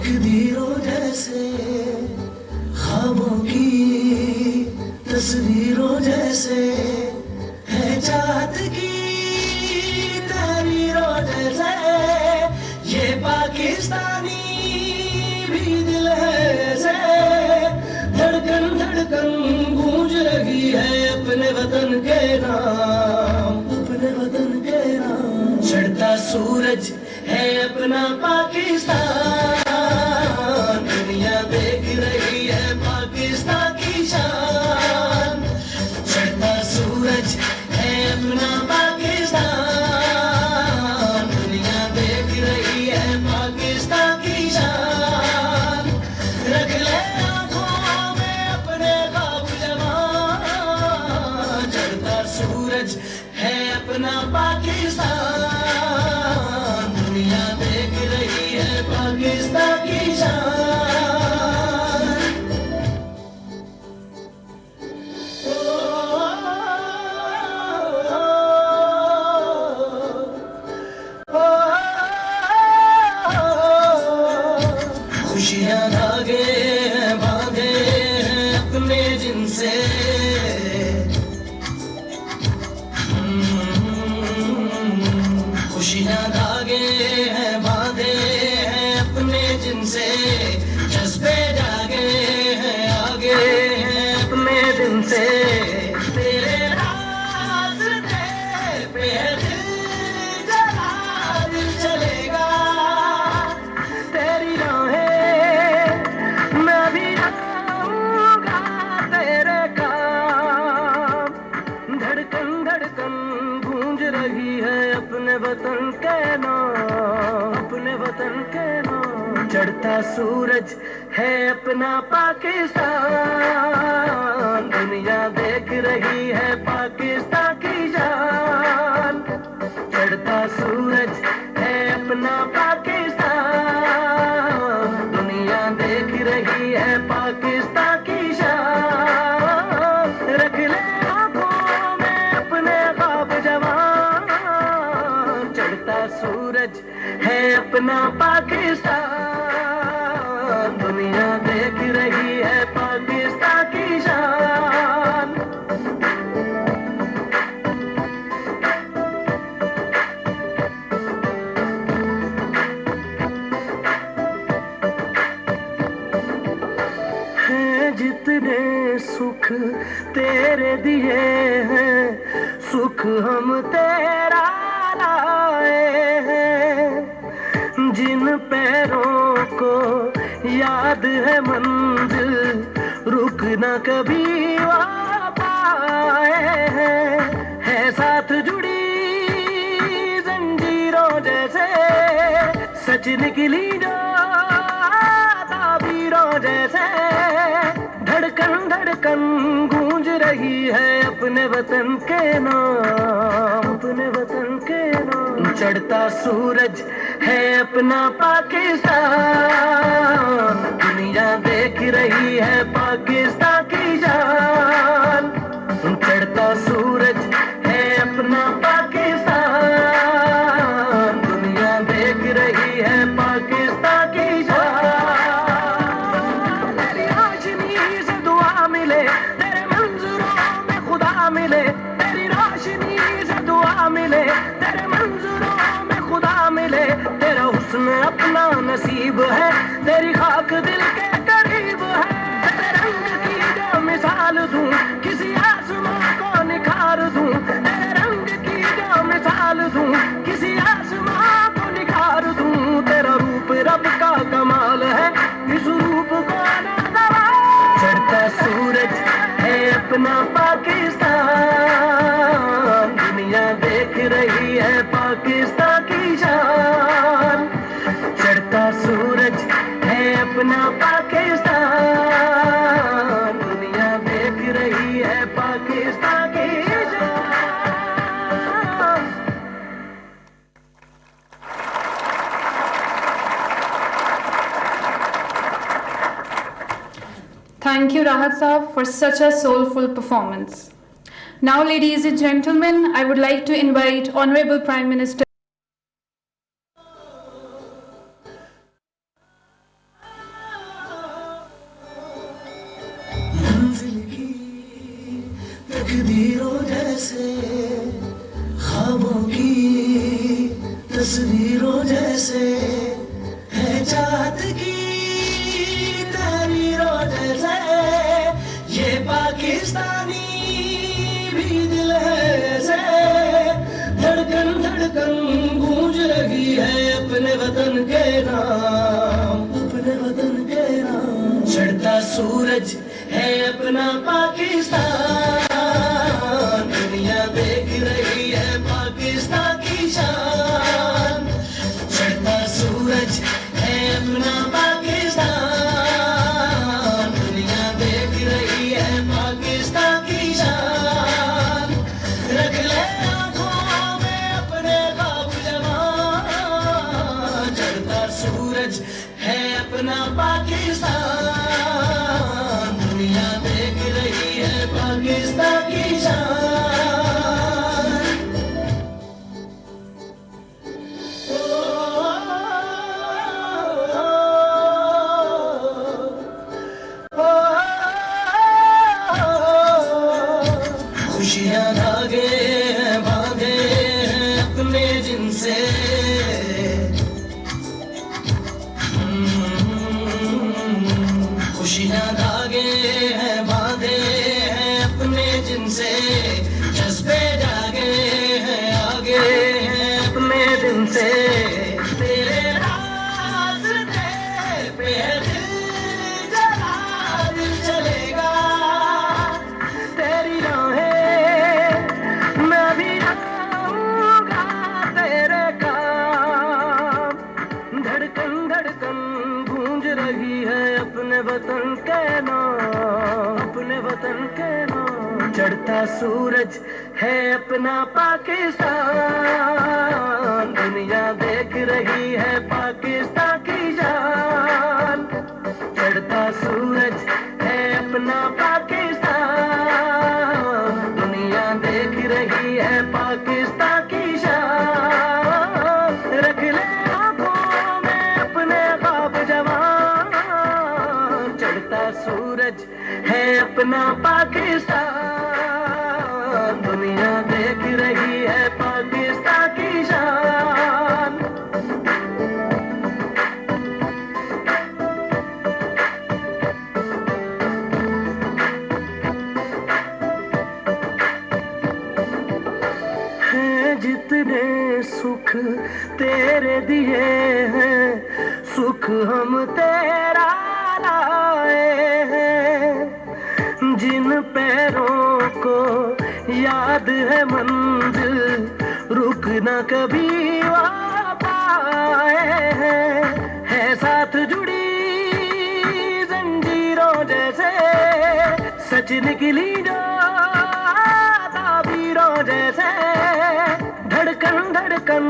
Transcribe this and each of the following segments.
तकदीरों जैसे ख्वाबों की तस्वीरों जैसे है चाहत की तहरीरों जैसे ये पाकिस्तानी भी दिल है ऐसे धड़कन धड़कन गूंज रही है अपने वतन के नाम, अपने वतन के नाम। चढ़ता सूरज है अपना पाकिस्तान, दुनिया देख रही है पाकिस्तान की शान। चढ़ता सूरज है अपना पाकिस्तान, दुनिया देख रही है पाकिस्तान की शान। रख ले आंखों में अपने ख्वाब जवान, चढ़ता सूरज है अपना पाकिस्तान, दुनिया देख रही है पाकिस्तान की शान। खुशियाँ धागे हैं बांधे हैं अपने जिनसे, खुशियाँ धागे हैं बांधे हैं अपने जिनसे, जज्बे जागे हैं आगे हैं अपने दिन से। तेरे रास्ते पे दिल जला दिल चलेगा, तेरी राहें मैं भी आऊंगा तेरे काम। धड़कन धड़कन गूंज रही है अपने वतन के नाम, अपने वतन के नाम। चढ़ता सूरज है अपना पाकिस्तान, दुनिया देख रही है पाकिस्तान की जान। चढ़ता सूरज है अपना पाकिस्तान, दुनिया देख रही है पाकिस्तान की शान। रख ले आंखों में अपने ख्वाब जवान, चढ़ता सूरज है अपना पाकिस्तान, दुनिया देख रही है पाकिस्तान की शान। हैं जितने सुख तेरे दिए हैं, सुख हम तेरा लाए हैं। जिन पैरों को याद है मंजिल, रुक न कभी वहाँ पाए हैं। है साथ जुड़ी जंजीरों जैसे, सच निकली जो ताबीरों जैसे। धड़कन धड़कन गूंज रही है अपने वतन के नाम, अपने वतन के नाम। चढ़ता सूरज है अपना पाकिस्तान, दुनिया देख रही है पाकिस्तान की जान। चढ़ता सूरज है अपना पाकिस्तान, दुनिया देख रही है पाकिस्तान की जान। तेरी रोशनी से दुआ मिले, तेरे मंजूरों में खुदा मिले। तेरी रोशनी से दुआ मिले, तेरे मंजूरों में खुदा मिले। तेरा हुस्न अपना नसीब है, तेरी खाक दिल के करीब है। तेरे रंग की जो मिसाल दूं, किसी आसमां को निखार दूं। तेरे रंग की जो मिसाल दूं, किसी आसमां को निखार दूं। तेरा रूप रब का कमाल है, इस रूप को ना दबा। चढ़ता सूरज है अपना पाकिस्तान, दुनिया देख रही है पाकिस्तान की शान। चढ़ता सूरज है अपना पाकिस्तान, दुनिया देख रही है पाकिस्तान की शान। Thank you, Rahat Saab, for such a soulful performance. Now, ladies and gentlemen, I would like to invite Honorable Prime Minister तकदीरों जैसे ख्वाबों की तस्वीरों जैसे है चाहत की तहरीरों जैसे ये पाकिस्तानी भी दिल है ऐसे धड़कन धड़कन गूंज रही है अपने वतन के नाम, अपने वतन के नाम। चढ़ता सूरज है अपना पाकिस्तान, दुनिया देख रही है पाकिस्तान की शान। चढ़ता सूरज है अपना पाकिस्तान, दुनिया देख रही है पाकिस्तान की शान। रख ले आंखों में अपने ख्वाब जवान, चढ़ता सूरज है अपना पाकिस्तान, दुनिया देख रही है पाकिस्तान की शान। खुशियाँ धागे बांधे हैं अपने जिनसे, खुशियाँ धागे हैं बांधे हैं अपने जिनसे, जज्बे जागे हैं आगे हैं अपने दिन से। तेरे रास्ते पे दिल जला दिल चलेगा, तेरी राहें मैं भी जाऊंगा तेरे काम। धड़कन धड़कन गूंज रही है अपने वतन के नाम, अपने वतन के नाम। चढ़ता सूरज है अपना पाकिस्तान, दुनिया देख रही है पाकिस्तान की जान। चढ़ता सूरज है अपना पाकिस्तान, दुनिया देख रही है पाकिस्तान की शान। रख ले आंखों में अपने ख्वाब जवान, चढ़ता सूरज है अपना पाकिस्तान, दुनिया देख रही है पाकिस्तान की शान। हैं जितने सुख तेरे दिए हैं, सुख हम तेरा लाए हैं। जिन पैरों को याद है मंजिल, रुकना कभी वहाँ पाए हैं। है साथ जुड़ी जंजीरों जैसे, सच निकली जो ताबीरों जैसे। धड़कन धड़कन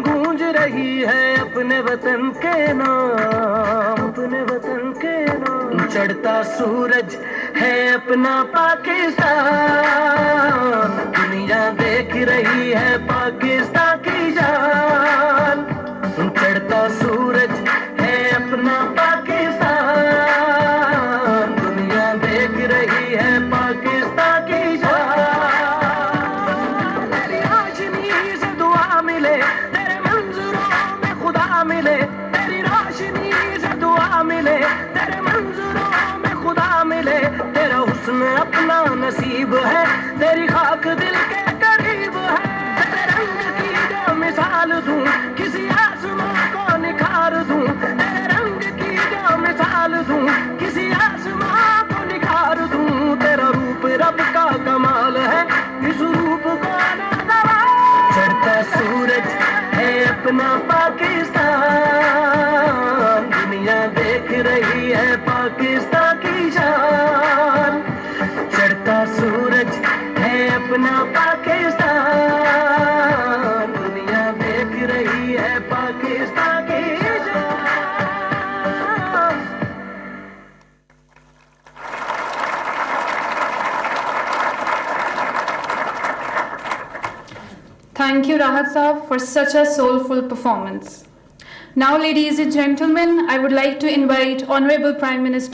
गूंज रही है अपने वतन के नाम, अपने वतन के नाम। चढ़ता सूरज है अपना पाकिस्तान, दुनिया देख रही है पाकिस्तान की जान। चढ़ता सूरज है अपना पाकिस्तान, दुनिया देख रही है पाकिस्तान की जान। तेरी रोशनी से दुआ मिले, तेरे मंजूरों में खुदा मिले। तेरी रोशनी से दुआ मिले, तेरे मंजूरों में खुदा मिले। तेरा हुस्न अपना नसीब है, तेरी खाक दिल के करीब है। तेरे रंग की जो मिसाल दूं, किसी आसमां को निखार दूं। तेरे रंग की जो मिसाल दूं, किसी आसमां को निखार दूं। तेरा रूप रब का कमाल है, इस रूप को ना दबा। चढ़ता सूरज है अपना पाकिस्तान, दुनिया देख रही है पाकिस्तान की शान। चढ़ता सूरज है अपना पाकिस्तान, दुनिया देख रही है पाकिस्तान की शान। Thank you, Rahat Saab, for such a soulful performance. Now, ladies and gentlemen, I would like to invite Honorable Prime Minister